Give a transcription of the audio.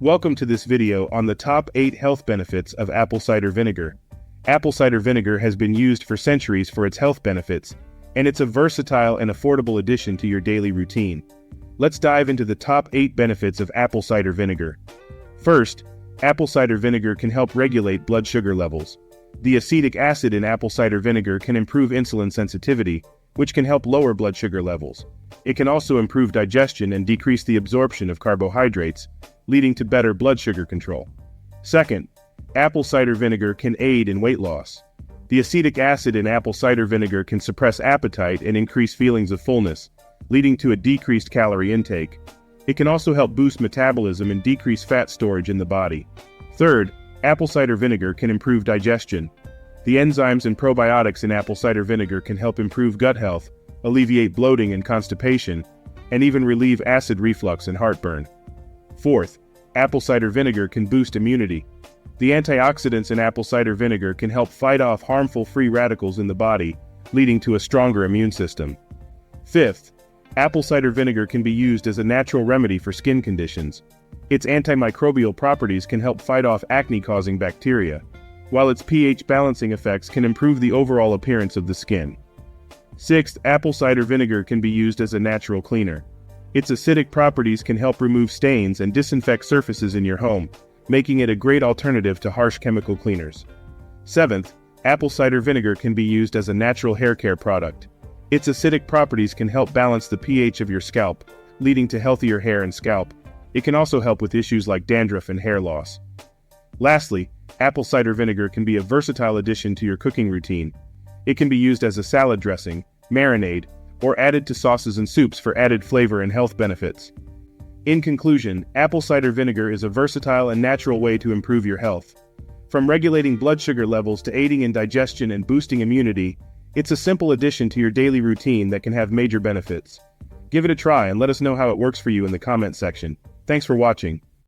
Welcome to this video on the top 8 health benefits of apple cider vinegar. Apple cider vinegar has been used for centuries for its health benefits, and it's a versatile and affordable addition to your daily routine. Let's dive into the top 8 benefits of apple cider vinegar. First, apple cider vinegar can help regulate blood sugar levels. The acetic acid in apple cider vinegar can improve insulin sensitivity, which can help lower blood sugar levels. It can also improve digestion and decrease the absorption of carbohydrates, leading to better blood sugar control. Second, apple cider vinegar can aid in weight loss. The acetic acid in apple cider vinegar can suppress appetite and increase feelings of fullness, leading to a decreased calorie intake. It can also help boost metabolism and decrease fat storage in the body. Third, apple cider vinegar can improve digestion. The enzymes and probiotics in apple cider vinegar can help improve gut health, alleviate bloating and constipation, and even relieve acid reflux and heartburn. Fourth, apple cider vinegar can boost immunity. The antioxidants in apple cider vinegar can help fight off harmful free radicals in the body, leading to a stronger immune system. Fifth, apple cider vinegar can be used as a natural remedy for skin conditions. Its antimicrobial properties can help fight off acne-causing bacteria, while its pH balancing effects can improve the overall appearance of the skin. Sixth, apple cider vinegar can be used as a natural cleaner. Its acidic properties can help remove stains and disinfect surfaces in your home, making it a great alternative to harsh chemical cleaners. Seventh, apple cider vinegar can be used as a natural hair care product. Its acidic properties can help balance the pH of your scalp, leading to healthier hair and scalp. It can also help with issues like dandruff and hair loss. Lastly, apple cider vinegar can be a versatile addition to your cooking routine. It can be used as a salad dressing, marinade, or added to sauces and soups for added flavor and health benefits. In conclusion, apple cider vinegar is a versatile and natural way to improve your health. From regulating blood sugar levels to aiding in digestion and boosting immunity, it's a simple addition to your daily routine that can have major benefits. Give it a try and let us know how it works for you in the comment section. Thanks for watching.